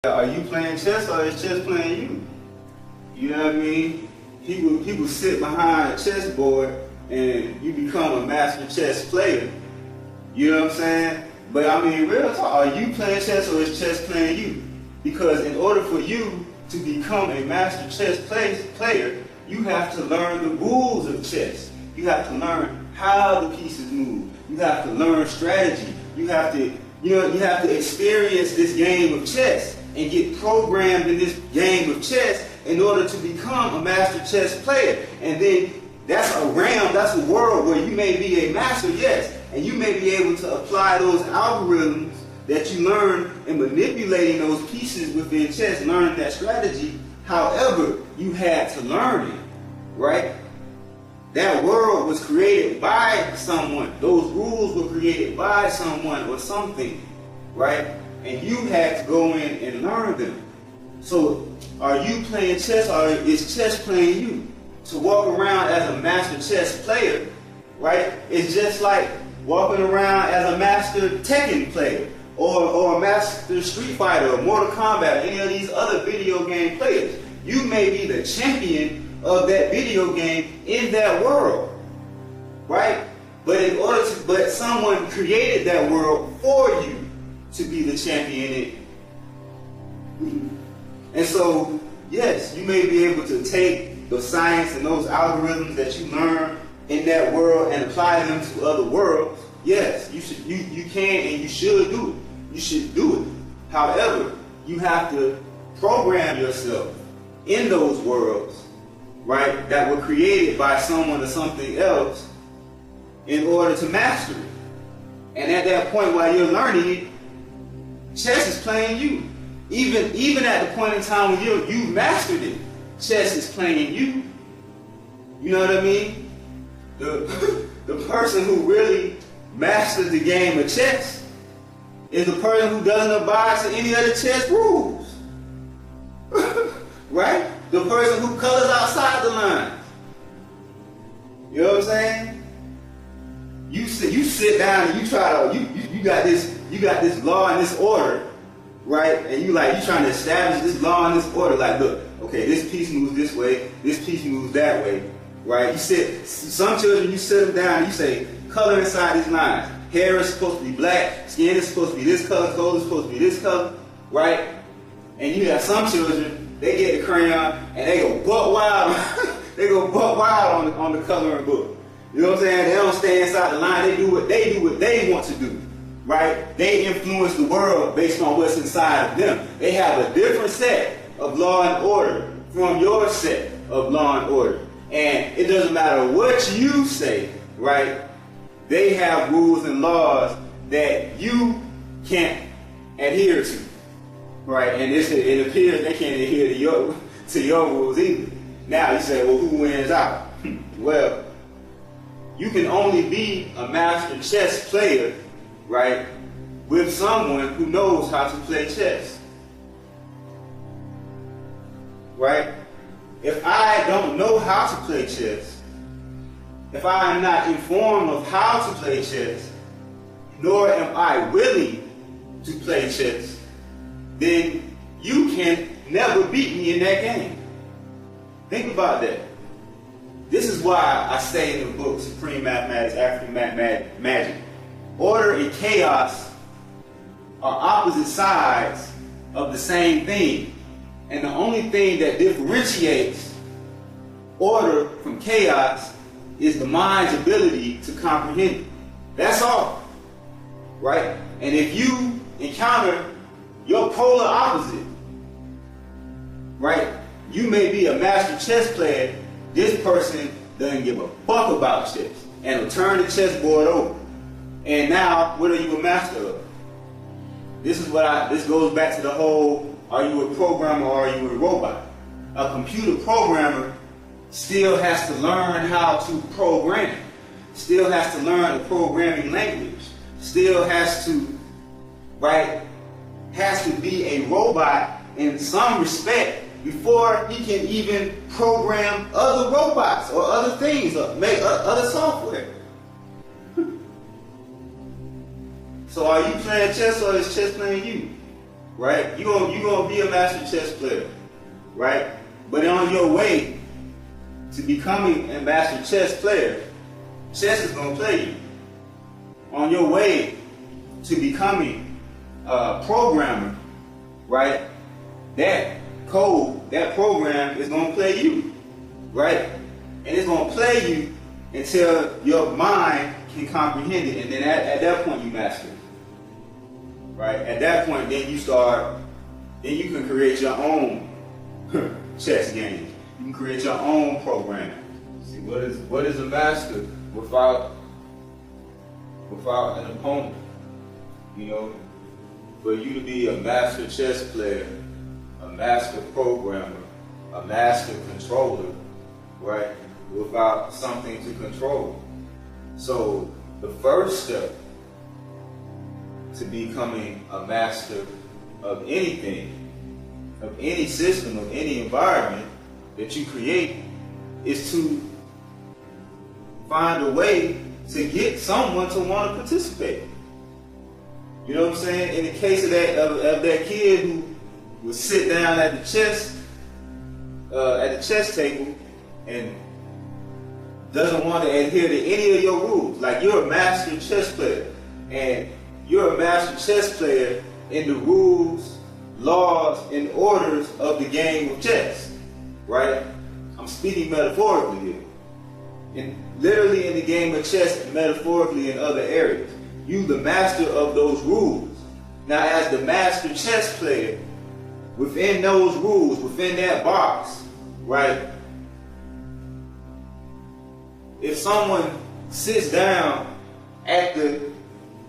Are you playing chess or is chess playing you? You know what I mean? People sit behind a chessboard and you become a master chess player. You know what I'm saying? But I mean, real talk, are you playing chess or is chess playing you? Because in order for you to become a master chess player, you have to learn the rules of chess. You have to learn how the pieces move. You have to learn strategy. You have to experience this game of chess and get programmed in this game of chess in order to become a master chess player. And then that's a realm, that's a world where you may be a master, yes, and you may be able to apply those algorithms that you learn in manipulating those pieces within chess, learning that strategy. However, you had to learn it, right? That world was created by someone. Those rules were created by someone or something, right? And you had to go in and learn them. So, are you playing chess or is chess playing you? To walk around as a master chess player, right? It's just like walking around as a master Tekken player or a master Street Fighter or Mortal Kombat or any of these other video game players. You may be the champion of that video game in that world, right? But someone created that world for you to be the champion in it. And so, yes, you may be able to take the science and those algorithms that you learn in that world and apply them to other worlds. Yes, you can and you should do it. You should do it. However, you have to program yourself in those worlds, right, that were created by someone or something else in order to master it. And at that point while you're learning it, chess is playing you. Even at the point in time when you mastered it, chess is playing you. You know what I mean? The person who really masters the game of chess is the person who doesn't abide to any of the chess rules. Right? The person who colors outside the lines. You know what I'm saying? You sit down and you try to you got this law and this order, right? And you trying to establish this law and this order. Like, look, okay, this piece moves this way, this piece moves that way, right? Some children, you sit them down and you say, color inside these lines. Hair is supposed to be black, skin is supposed to be this color, clothes is supposed to be this color, right? And you have some children, they get the crayon and they go buck wild. They go buck wild on the coloring book. You know what I'm saying? They don't stay inside the line. They do what they want to do, right? They influence the world based on what's inside of them. They have a different set of law and order from your set of law and order. And it doesn't matter what you say, right? They have rules and laws that you can't adhere to, right? And it appears they can't adhere to your rules either. Now you say, well, who wins out? Well, you can only be a master chess player, right, with someone who knows how to play chess, right? If I don't know how to play chess, if I am not informed of how to play chess, nor am I willing to play chess, then you can never beat me in that game. Think about that. This is why I say in the book, Supreme Mathematics, African Magic, order and chaos are opposite sides of the same thing. And the only thing that differentiates order from chaos is the mind's ability to comprehend it. That's all, right? And if you encounter your polar opposite, right, you may be a master chess player. This person doesn't give a fuck about chess and will turn the chessboard over. And now, what are you a master of? This goes back to the whole, are you a programmer or are you a robot? A computer programmer still has to learn how to program, still has to learn the programming language, still has to, right, has to be a robot in some respect before he can even program other robots or other things or make other software. So are you playing chess or is chess playing you? right? You're gonna be a master chess player, right? But on your way to becoming a master chess player, chess is gonna play you. On your way to becoming a programmer, right? That code, that program is gonna play you, right? And it's gonna play you until your mind can comprehend it, and then at that point you master it, right? At that point, then you can create your own chess game. You can create your own program. See, what is a master without an opponent? You know, for you to be a master chess player, a master programmer, a master controller, right? Without something to control. So the first step to becoming a master of anything, of any system, of any environment that you create, is to find a way to get someone to want to participate. You know what I'm saying? In the case of that kid who would sit down at the chess table and doesn't want to adhere to any of your rules. Like, you're a master chess player, and you're a master chess player in the rules, laws, and orders of the game of chess, right? I'm speaking metaphorically here. And literally in the game of chess, and metaphorically in other areas. You the master of those rules. Now, as the master chess player, within those rules, within that box, right? If someone sits down at the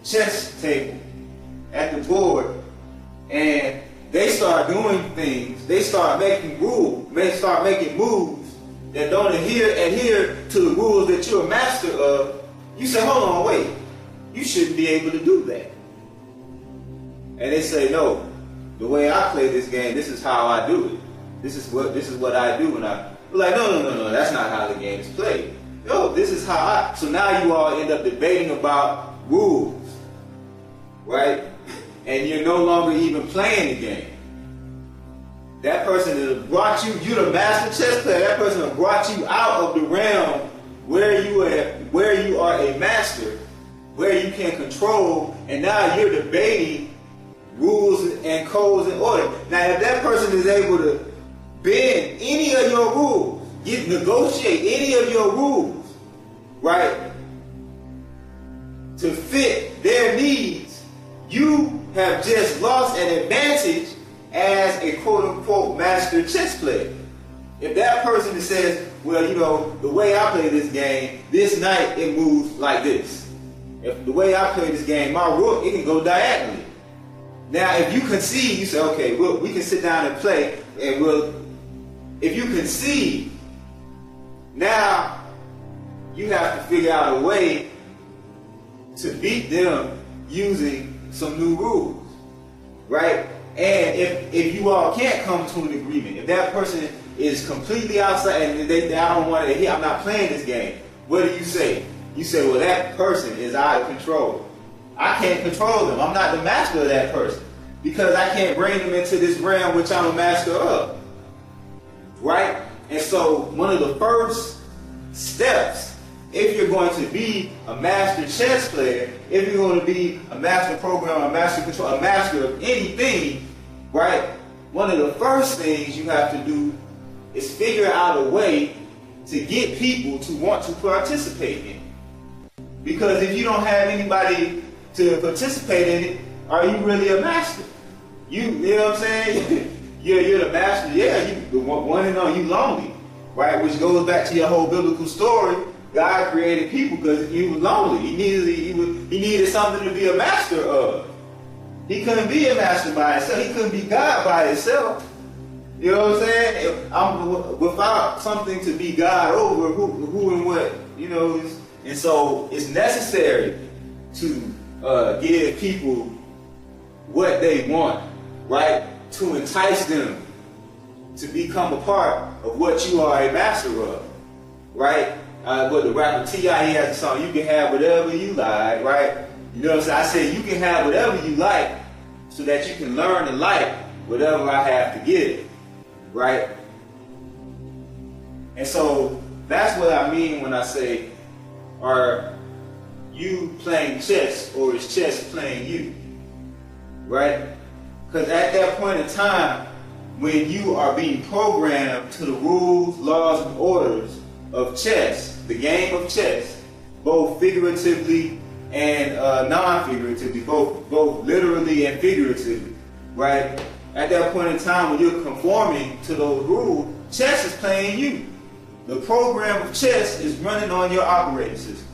chess table, at the board, and they start doing things, they start making rules, they start making moves that don't adhere to the rules that you're a master of, you say, hold on, wait, you shouldn't be able to do that. And they say, no, the way I play this game, this is how I do it. This is what I do. And I'm like, no, that's not how the game is played. No, this is how so now you all end up debating about rules, right? And you're no longer even playing the game. That person that brought you're the master chess player, that person that brought you out of the realm where you are a master, where you can control, and now you're debating rules and codes and order. Now, if that person is able to bend any of your rules, negotiate any of your rules, right, to fit their needs, you have just lost an advantage as a quote-unquote master chess player. If that person says, well, you know, the way I play this game, this knight, it moves like this. If the way I play this game, my rook, it can go diagonally. Now, if you concede, you say, okay, we can sit down and play, and if you concede, now you have to figure out a way to beat them using some new rules, right? And if you all can't come to an agreement, if that person is completely outside and I don't want to hear, I'm not playing this game, what do you say? You say, well, that person is out of control. I can't control them. I'm not the master of that person because I can't bring them into this realm which I'm a master of, right? And so one of the first steps, if you're going to be a master chess player, if you're going to be a master programmer, a master control, a master of anything, right? One of the first things you have to do is figure out a way to get people to want to participate in it. Because if you don't have anybody to participate in it, are you really a master? You know what I'm saying? you're the master. Yeah, you the one and only. You lonely, right? Which goes back to your whole biblical story. God created people because he was lonely. He needed something to be a master of. He couldn't be a master by himself. He couldn't be God by himself. You know what I'm saying? Without something to be God over, who and what, you know. And so it's necessary to give people what they want, right? To entice them to become a part of what you are a master of, right? But the rapper T.I., he has a song, you can have whatever you like, right? You know what I'm saying? I said you can have whatever you like so that you can learn and like whatever I have to give, right? And so that's what I mean when I say, are you playing chess or is chess playing you, right? Because at that point in time, when you are being programmed to the rules, laws, and orders of chess, the game of chess, both figuratively and non-figuratively, both literally and figuratively, right? At that point in time when you're conforming to those rules, chess is playing you. The program of chess is running on your operating system,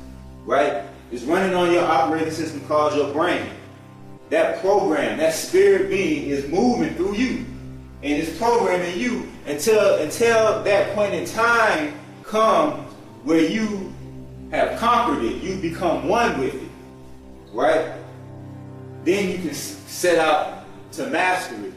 right? It's running on your operating system called your brain. That program, that spirit being is moving through you and it's programming you until that point in time comes where you have conquered it, you become one with it, right? Then you can set out to master it.